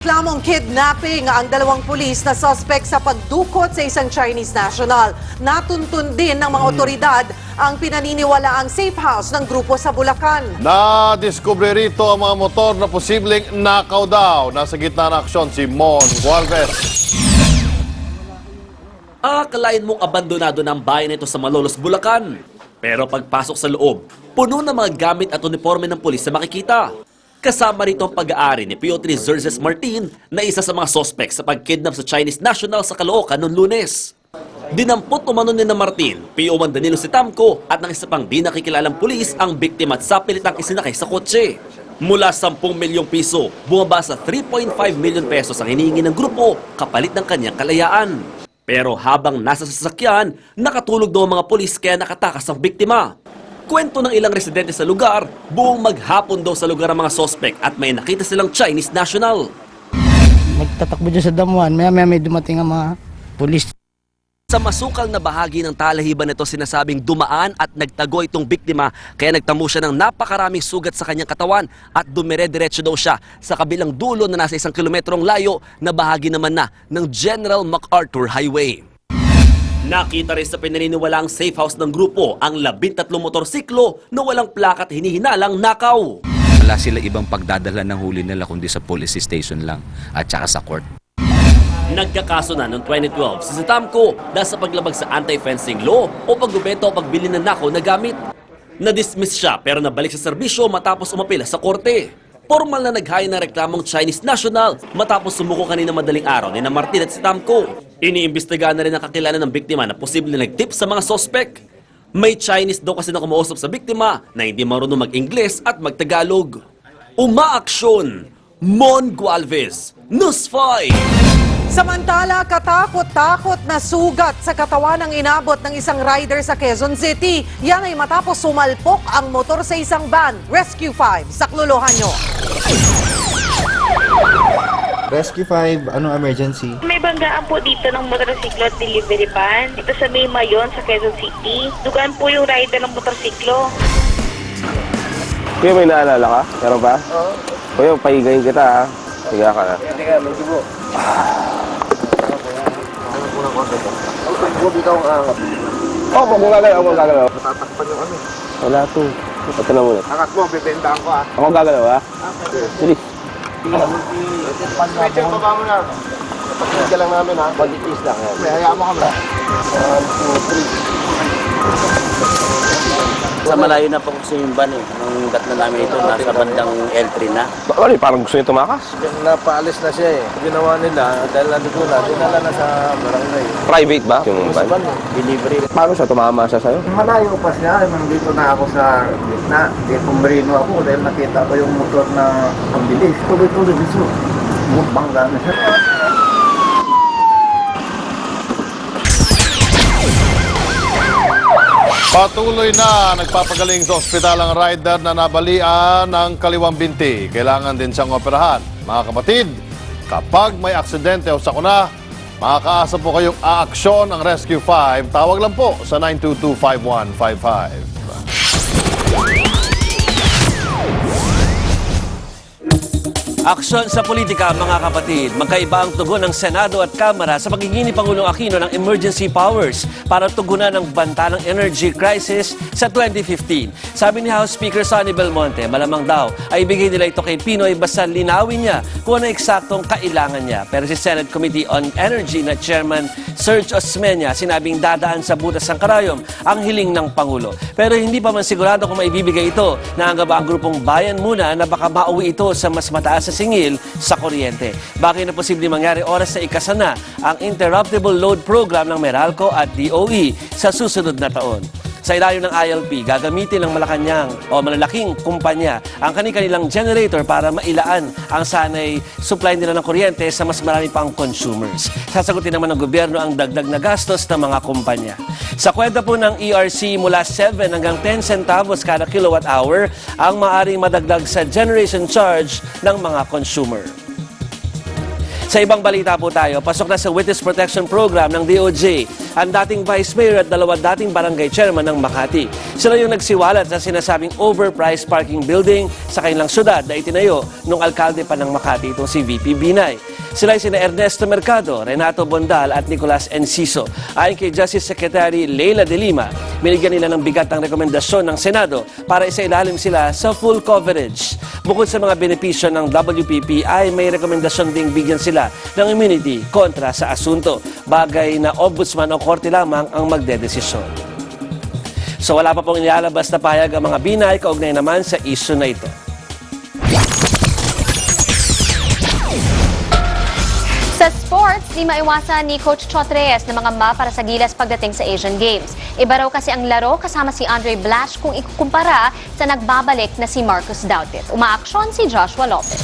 Nagreklamong kidnapping ang dalawang pulis na suspect sa pagdukot sa isang Chinese national. Natuntun din ng mga otoridad ang pinaniniwalaang safe house ng grupo sa Bulacan. Na-discover rito ang mga motor na posibleng nakaw daw. Nasa gitna ng aksyon si Mon Gualvez. Akalain mong abandonado ng bayan ito sa Malolos, Bulacan. Pero pagpasok sa loob, puno ng mga gamit at uniforme ng pulis na makikita. Kasama rito ang pag-aari ni Piotr Zerzes Martin na isa sa mga sospek sa pagkidnap sa Chinese national sa Caloocan noong Lunes. Dinampot umano ni na Martin, P.O. Danilo Sitamco at ng isa pang di nakikilalang pulis ang biktima at sapilitang isinakay sa kotse. Mula 10 milyong piso, bumaba sa 3.5 milyon pesos ang hinihingi ng grupo kapalit ng kanyang kalayaan. Pero habang nasa sasakyan, nakatulog daw ang mga pulis kaya nakatakas ang biktima. Kwento ng ilang residente sa lugar, buong maghapon daw sa lugar ang mga sospek at may nakita silang Chinese national. Magtatakbo dyan sa damuhan, maya-maya may dumating ang mga pulis. Sa masukal na bahagi ng talahiban nito sinasabing dumaan at nagtago itong biktima kaya nagtamo siya ng napakaraming sugat sa kanyang katawan at dumire-diretso daw siya sa kabilang dulo na nasa 1 kilometrong layo na bahagi naman na ng General MacArthur Highway. Nakita rin sa pinaniniwalaang safe house ng grupo ang 13 motorsiklo na walang plaka at hinihinalang nakaw. Wala sila ibang pagdadala ng huli nila kundi sa police station lang at saka sa court. Nagkakaso na noong 2012 si Sitamco dahil sa paglabag sa anti-fencing law o pagbebenta o pagbili ng nakaw na gamit. Na-dismiss siya pero nabalik sa serbisyo matapos umapila sa korte. Formal na naghain ng reklamong Chinese national matapos sumuko kanina madaling araw ni na Martin at Sitamco. Iniimbestigahan na rin ang kakilala ng biktima na posible nagtip sa mga sospek. May Chinese daw kasi na kumuusap sa biktima na hindi marunong mag-Ingles at mag-Tagalog. Umaaksyon! Mon Gualvez, News 5! Samantala, katakot-takot na sugat sa katawan ang inabot ng isang rider sa Quezon City. Yan ay matapos sumalpok ang motor sa isang van. Rescue 5, saklolohan nyo. Rescue 5, anong emergency? May banggaan po dito ng motorsiklo at delivery van. Dito sa May Mayon sa Quezon City. Dugaan po yung rider ng motorsiklo. Kuya, may naalala ka? Meron ba? Oo. Kuya, pahigayin kita ha. Higa ka na. Teka, may sibo. Hanap mo ng konti ko. Huwag ikaw ang angat. Oo, kung gagalaw, ako gagalaw. Matatakpan yung ano. Wala to. Ito na muna. Angat mo, bibendaan ko ha. Ako gagalaw ha? Bilis. Medyo baba mo na. Pagkakit ka lang namin ha. Pag-itis lang yan. May hayaan mo kami. 1, 2, 3. Sa malayo na po kasi yung van eh. Nung datna namin ito, nasa bandang L3 na. Ano, parang gusto niya tumakas. Napaalis na siya eh. Ginawa nila, dahil nandito na, dinala na sa barangay. Private ba? Yung van? Delivery. Paano siya? Tumama siya sa'yo? Malayo pa siya. Nandito na ako sa gitna. Pumrino ako dahil nakita ko yung motor na ang bilis. Tuloy-tuloy dito. Bangga na siya. Patuloy na nagpapagaling sa ospital ang rider na nabalian ng kaliwang binti. Kailangan din siyang operahan. Mga kapatid, kapag may aksidente o sakuna, makakaasa po kayong aaksyon ang Rescue 5. Tawag lang po sa 922-5155. Aksyon sa politika, mga kapatid. Magkaiba ang tugon ng Senado at Kamara sa pagiging ni Pangulong Aquino ng emergency powers para tugunan ang banta ng energy crisis sa 2015. Sabi ni House Speaker Sonny Belmonte, malamang daw ay ibigay nila ito kay Pinoy basta linawin niya kung ano eksaktong kailangan niya. Pero si Senate Committee on Energy na Chairman Serge Osmeña sinabing dadaan sa butas ng karayom ang hiling ng Pangulo. Pero hindi pa man sigurado kung maibibigay ito na hanggang ba ang grupong Bayan Muna na baka mauwi ito sa mas mataas sa singil sa kuryente. Bakit na posibleng mangyari oras na ikasana ang Interruptible Load Program ng Meralco at DOE sa susunod na taon. Sa ilalim ng ILP, gagamitin ng Malacanang o malalaking kumpanya ang kanilang generator para mailaan ang sanay supply nila ng kuryente sa mas marami pang consumers. Sasagutin naman ng gobyerno ang dagdag na gastos ng mga kumpanya. Sa kwenta po ng ERC, mula 7 hanggang 10 centavos kada kilowatt hour ang maaaring madagdag sa generation charge ng mga consumer. Sa ibang balita po tayo, pasok na sa Witness Protection Program ng DOJ ang dating Vice Mayor at dalawa dating Barangay Chairman ng Makati. Sila yung nagsiwalat sa sinasabing overpriced parking building sa kanilang syudad na itinayo nung alkalde pa ng Makati, itong si VP Binay. Sila ay sina Ernesto Mercado, Renato Bondal at Nicolas Enciso. Ayon kay Justice Secretary Leila de Lima, binigyan nila ng bigat ang rekomendasyon ng Senado para isailalim sila sa full coverage. Bukod sa mga benepisyo ng WPP ay may rekomendasyon ding bigyan sila ng immunity kontra sa asunto. Bagay na ombudsman o korte lamang ang magdedesisyon. So wala pa pong inilalabas na payag ang mga Binay kaugnay naman sa issue na ito. Sa sports, di maiwasan ni Coach Chot Reyes na mga para sa Gilas pagdating sa Asian Games. Iba raw kasi ang laro kasama si Andre Blatche kung ikukumpara sa nagbabalik na si Marcus Doutet. Umaaksyon si Joshua Lopez.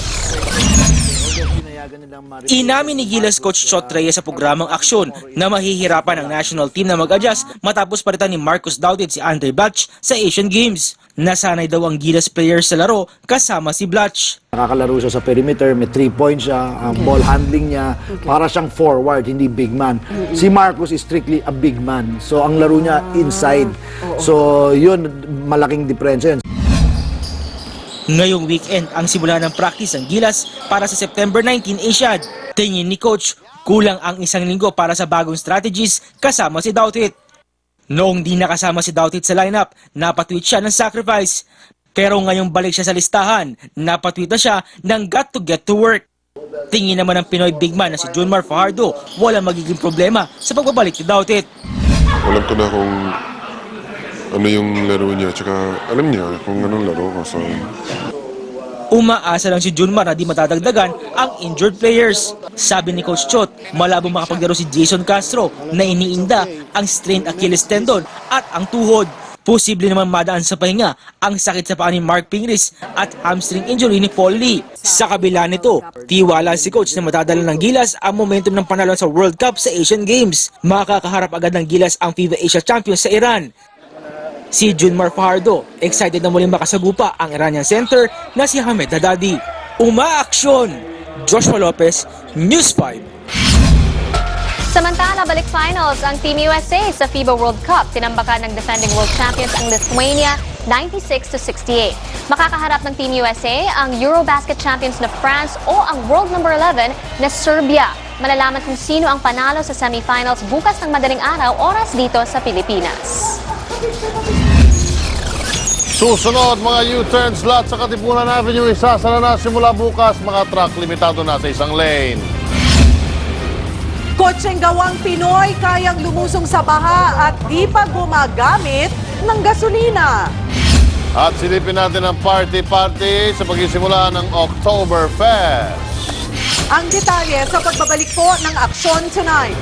Inamin ni Gilas Coach Chot Reyes sa programang Aksyon na mahihirapan ang national team na mag-adjust matapos palitan ni Marcus Doutet si Andre Blatche sa Asian Games. Nasanay daw ang Gilas players sa laro kasama si Blatche. Nakakalaro siya sa perimeter, may 3 points siya, ang ball handling niya, para siyang forward, hindi big man. Si Marcus is strictly a big man. So ang laro niya inside. So yun, malaking diferensya yun. Ngayong weekend ang simula ng practice ng Gilas para sa September 19 Asiad. Tingin ni Coach, kulang ang 1 linggo para sa bagong strategies kasama si Doutet. Noong di nakasama si Doutet sa lineup, napatweet siya ng sacrifice. Pero ngayong balik siya sa listahan, napatweet na siya ng got to get to work. Tingin naman ng Pinoy big man na si Junmar Fajardo, walang magiging problema sa pagbabalik ni Doutet. Alam ko na kung ano yung laro niya, tsaka alam niya kung anong laro ko. So Umaasa lang si Junmar na di matadagdagan ang injured players. Sabi ni Coach Chot, malabong makapaglaro si Jason Castro na iniinda ang strained Achilles tendon at ang tuhod. Posible naman madaan sa pahinga ang sakit sa paa ni Mark Pingris at hamstring injury ni Paul Lee. Sa kabila nito, tiwala si Coach na matadala ng Gilas ang momentum ng panalo sa World Cup sa Asian Games. Makakaharap agad ng Gilas ang FIBA Asia Champions sa Iran. Si Junmar Fajardo, excited na muling makasagupa ang Iranian center na si Hamed Haddadi. Umaaksyon! Joshua Lopez, News 5. Samantala, balik finals ang Team USA sa FIBA World Cup. Tinambakan ng defending world champions ang Lithuania 96-68. Makakaharap ng Team USA ang Eurobasket champions na France o ang world number 11 na Serbia. Malalaman kung sino ang panalo sa semifinals bukas ng madaling araw, oras dito sa Pilipinas. Susunod mga U-turns lahat sa Katipunan Avenue, isasara na simula bukas, mga truck limitado na sa isang lane. Kotseng gawang Pinoy kayang lumusong sa baha at di pa gumagamit ng gasolina. At silipin natin ang party-party sa pagsisimula ng Oktoberfest. Ang detalye sa pagbabalik po ng Aksyon Tonight.